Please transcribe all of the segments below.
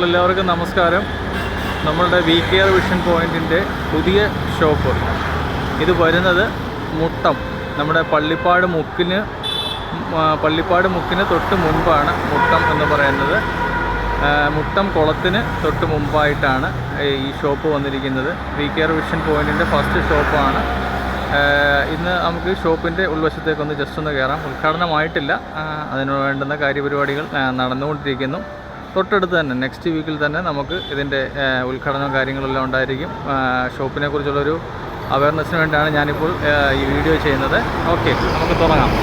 എല്ലാവർക്കും നമസ്കാരം. നമ്മളുടെ വി കെയർ വിഷൻ പോയിൻറ്റിൻ്റെ പുതിയ ഷോപ്പ് ഇത് വരുന്നത് മുട്ടം, നമ്മുടെ പള്ളിപ്പാട് മുക്കിന് തൊട്ട് മുൻപാണ് മുട്ടം എന്ന് പറയുന്നത്. മുട്ടം കുളത്തിന് തൊട്ട് മുമ്പായിട്ടാണ് ഈ ഷോപ്പ് വന്നിരിക്കുന്നത്. വി കെയർ വിഷൻ പോയിൻറ്റിൻ്റെ ഫസ്റ്റ് ഷോപ്പാണ്. ഇന്ന് നമുക്ക് ഷോപ്പിൻ്റെ ഉൾവശത്തേക്കൊന്ന് ജസ്റ്റ് ഒന്ന് കയറാം. ഉദ്ഘാടനമായിട്ടില്ല, അതിന് വേണ്ടുന്ന കാര്യപരിപാടികൾ നടന്നുകൊണ്ടിരിക്കുന്നു. തൊട്ടടുത്ത് തന്നെ നെക്സ്റ്റ് വീക്കിൽ തന്നെ നമുക്ക് ഇതിൻ്റെ ഉദ്ഘാടനവും കാര്യങ്ങളെല്ലാം ഉണ്ടായിരിക്കും. ഷോപ്പിനെ കുറിച്ചുള്ളൊരു അവയർനെസ്സിന് വേണ്ടിയാണ് ഞാനിപ്പോൾ ഈ വീഡിയോ ചെയ്യുന്നത്. ഓക്കെ, നമുക്ക് തുടങ്ങാം.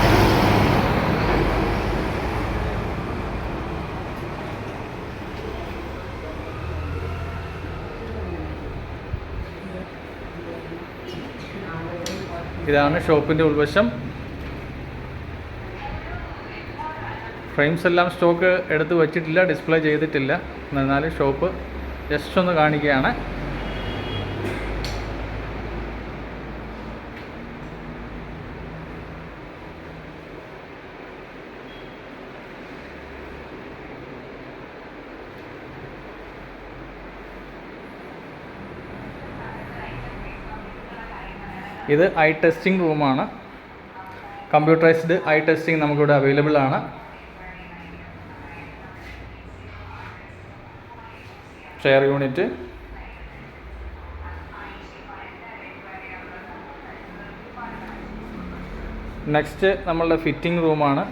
ഇതാണ് ഷോപ്പിൻ്റെ ഉൾവശം. ഫ്രെയിംസ് എല്ലാം സ്റ്റോക്ക് എടുത്ത് വച്ചിട്ടില്ല, ഡിസ്പ്ലേ ചെയ്തിട്ടില്ല. എന്നാലും ഷോപ്പ് ജസ്റ്റ് ഒന്ന് കാണിക്കുകയാണ്. ഇത് ഐ ടെസ്റ്റിംഗ് റൂമാണ്. കമ്പ്യൂട്ടറൈസ്ഡ് ഐ ടെസ്റ്റിംഗ് നമുക്കിവിടെ അവൈലബിൾ ആണ്. ചെയർ യൂണിറ്റ്, നെക്സ്റ്റ് നമ്മളുടെ ഫിറ്റിംഗ് റൂമാണ്.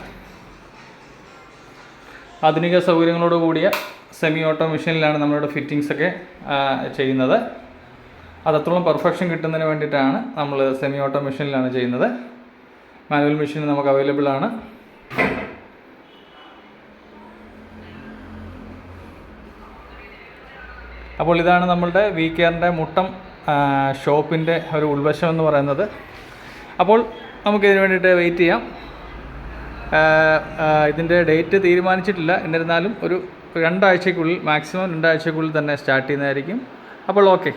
ആധുനിക സൗകര്യങ്ങളോട് കൂടിയ സെമി ഓട്ടോ മെഷീനിലാണ് നമ്മളുടെ ഫിറ്റിങ്സൊക്കെ ചെയ്യുന്നത്. അതത്രയും പെർഫെക്ഷൻ കിട്ടുന്നതിന് വേണ്ടിയിട്ടാണ് നമ്മൾ സെമി ഓട്ടോ മെഷീനിലാണ് ചെയ്യുന്നത്. മാനുവൽ മെഷീൻ നമുക്ക് അവൈലബിൾ ആണ്. അപ്പോൾ ഇതാണ് നമ്മളുടെ വി കെയറിൻ്റെ മുട്ടം ഷോപ്പിൻ്റെ ഒരു ഉൾവശം എന്ന് പറയുന്നത്. അപ്പോൾ നമുക്കിതിന് വേണ്ടിയിട്ട് വെയിറ്റ് ചെയ്യാം. ഇതിൻ്റെ ഡേറ്റ് തീരുമാനിച്ചിട്ടില്ല, എന്നിരുന്നാലും ഒരു 2 ആഴ്ചയ്ക്കുള്ളിൽ, മാക്സിമം 2 ആഴ്ചയ്ക്കുള്ളിൽ തന്നെ സ്റ്റാർട്ട് ചെയ്യുന്നതായിരിക്കും. അപ്പോൾ ഓക്കെ.